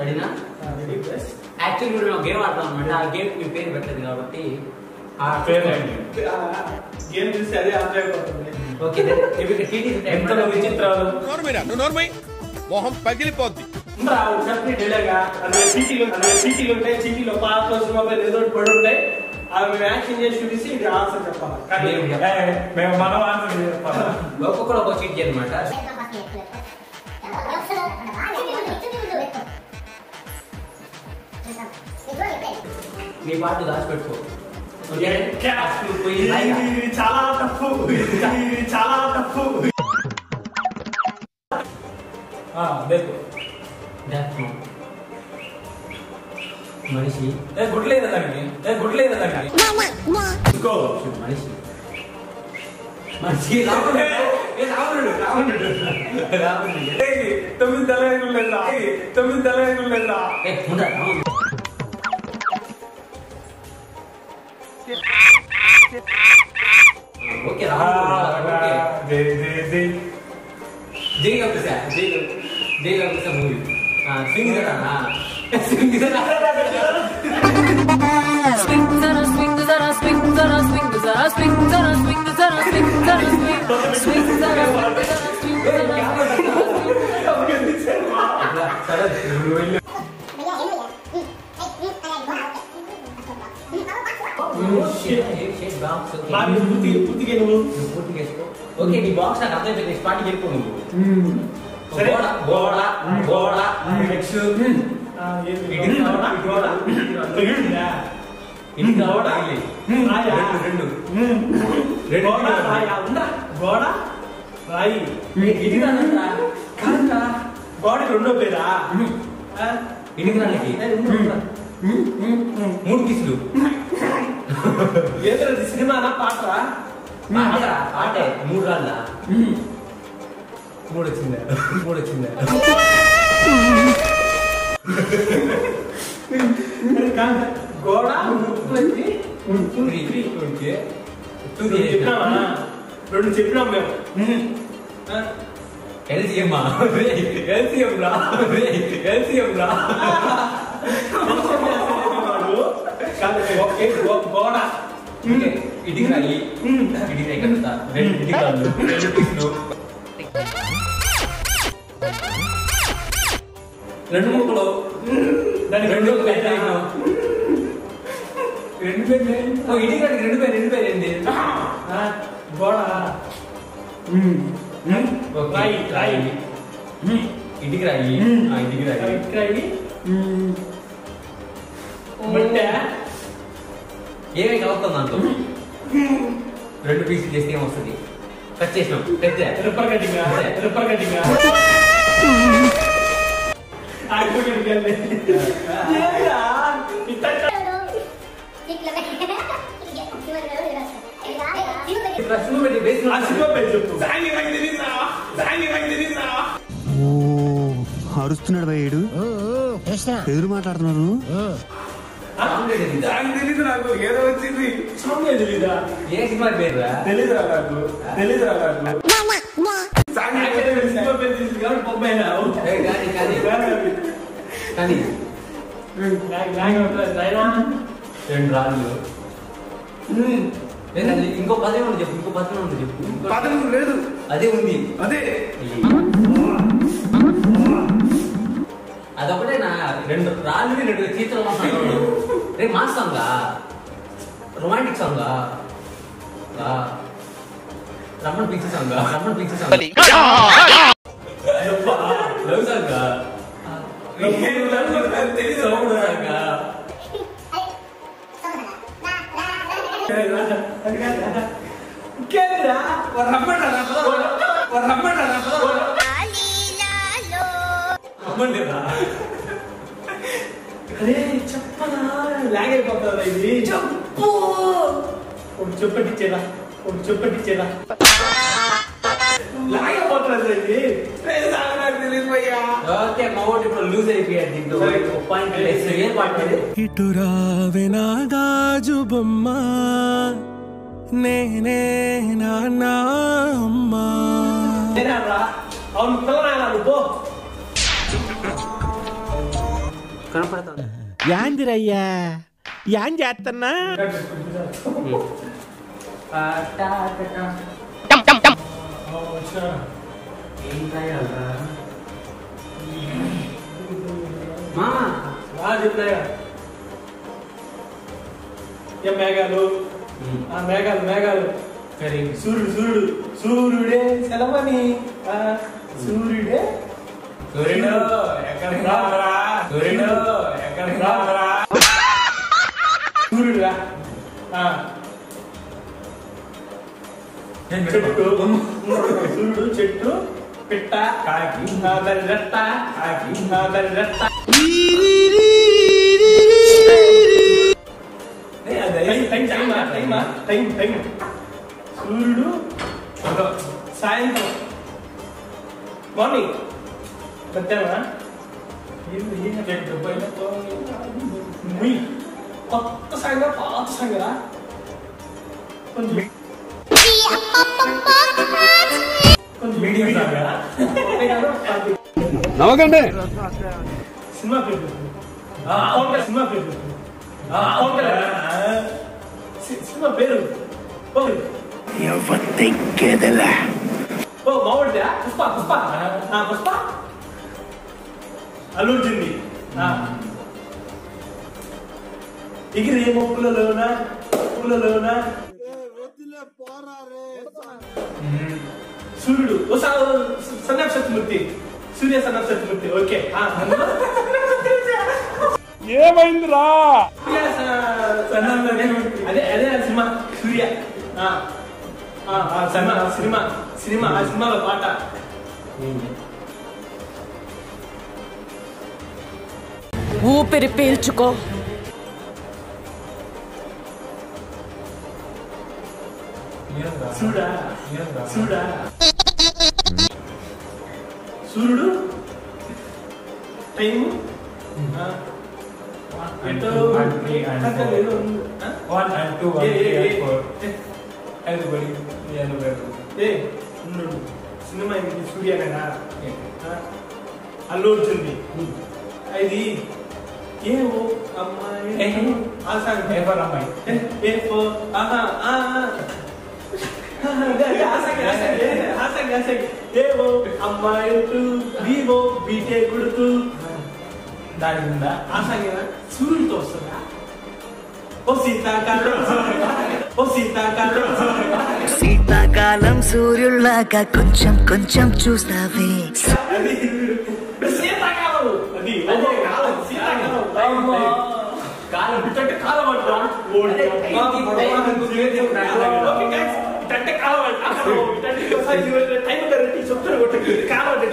అడినా actually మేము game ఆడతాం అన్నమాట. ఆ గేమ్ మీ పేరు పెట్టలేదు కాబట్టి ఆ పేరు గేమ్ చూసి అదే అర్థమైపోతుంది. ఓకే ఎంత విచిత్రాలు నోర్మై మొహం పగిలిపోద్ది. చీటీలు ఉంటాయి, చీటీలో పాస్ మొబైల్ ఏదో పడి ఉంటాయి. అవి యాక్షన్ చేసి చూసి ఇది ఆన్సర్ చెప్పాలి. మేము మనం ఆన్సర్ చెప్పాలి. ఒక్కొక్కరు ఒక చీటీ అనమాట. నీ పాటు దాచిపెట్టుకో. చాలా తప్పు, చాలా తప్పు. మనిషి గుడ్లేదు దానికి, గుడ్లేదు దానికి. మనిషి మనిషి తొమ్మిది తలలు లేదా, తొమ్మిది తలలు లేదా. ఓకే మూవీ స్వింగ్ ఓకే నీ బాక్స్ నాకు అర్థం నెక్స్ట్ పార్టీకి వెళ్ళిపో నువ్వు. గోడ గోడ నెక్స్ట్ గోడ రాయి గోడకి రెండో పేరా ఇంటికి మూడు పీసులు ఏదో సినిమానా పాటరా ఆటే మూడు రాళ్ళ మూడు వచ్చిందా మూడు వచ్చిందా గోడ రెండు చెప్పినాం మేము. ఎల్సిఎం ఎల్సిఎం రా ఎల్సిఎం రా గోడ ఇటుకి రాయి ఇటుకి రాయి కలుగుతా రెండు ఇటుకి రాళ్ళు రెండు పీసులు రెండు ముక్కలు దానికి రెండు రెండు పేరు ఇటుకి రాడికి రెండు పేరు ఏంటి గోడ రాయి రాయి ఇటుకి రాయి ఇటుకి రాయి రాయి బట్టే ఏమై కలుగుతుంది దాంతో రెండు పీసులు చేస్తే ఏమొస్తుంది కట్ చేసినాం పెద్ద రిప్పర్ కటింగ్ రిప్పర్ కటింగ్ అరుస్తున్నాడు భయ్యుడు, ఎదురు మాట్లాడుతున్నారు. తెలీదు నాకు, ఏదో వచ్చింది తెలీదా? ఏ సినిమా పేరురా తెలీదురా నాకు, తెలీదురా నాకు. రెండు రాళ్ళు ఇంకో పదే ఉంది చెప్పు, ఇంకో పదం ఉంది చెప్పు. పదం లేదు, అదే ఉంది అదే అదొకటే నా రెండు రాళ్ళు రెండు చీతలు రేపు మాస్ సాంగా రొమాంటిక్ సాంగా రమ్మన్ పిక్చర్ సాంగా లవ్ సాంగా తెలియదు సాంగా అరే చెప్పనా లాగ్ అయిపోతుందా ఇది? చెప్పు ఒకటి చెప్పట్టిచ్చేదా, ఒకటి చెప్పట్టిచ్చేదా లాగ్ అయిపోతుంది ఇది. తెలియదు భయ్యా. ఓకే మా ఓటు ఇప్పుడు లూజ్ అయిపోయాడు దీంతో పాయింట్ ఏం పాడలేదు. ఇటు రావే నా గాజు బొమ్మ నేనే నాన్న అమ్మ. అవును పిల్లనా నువ్వు కనపడతాను. యాందిరయ్యా యాం చేస్తున్నా మేఘాలు మేఘాలు సూర్యుడు సూర్యుడే సెలవని సూర్యుడే సూర్యుడురా చెట్టు సూర్యుడు చెట్టు పిట్ట కాకి దాని రెట్ట కాకి దాని రెట్ట సూర్యుడు సాయంత్రం మార్నింగ్ మధ్యాహ్నం కొత్త సంగ పాత సంగరా కొంచెం మీడియం నవ్వకండి. సినిమా పేరు సినిమా పేరు సినిమా పేరు మావాడిదా పుష్ప పుష్ప పుష్ప అల్లుర్జుంది ఎగిరేమో పూలలోనా సూర్యుడు సన్నక్షత్రమూర్తి సూర్య సన్నక్షత్రమూర్తి ఓకే ఏమైందిరా? అదే సినిమా సూర్య సినిమా ఆ సినిమాలో పాట ఊపిరి పీల్చుకో. సూర్యుడు టైము సినిమా సూర్యనేనా అల్లుర్జుంది ఇది ఏవో అమ్మాయి ఏవో అమ్మాయి వివో బీటే కొడుకు దాని మీద ఆ సంగీత సూర్యుడితో వస్తుందా శీతాకాలం సూర్యుల్లాగా కొంచెం కొంచెం చూస్తావే. శీతాకాలం అది కాలం ఇటంటే కాలం అంటారా టైం చెప్తారు కాలం అంటే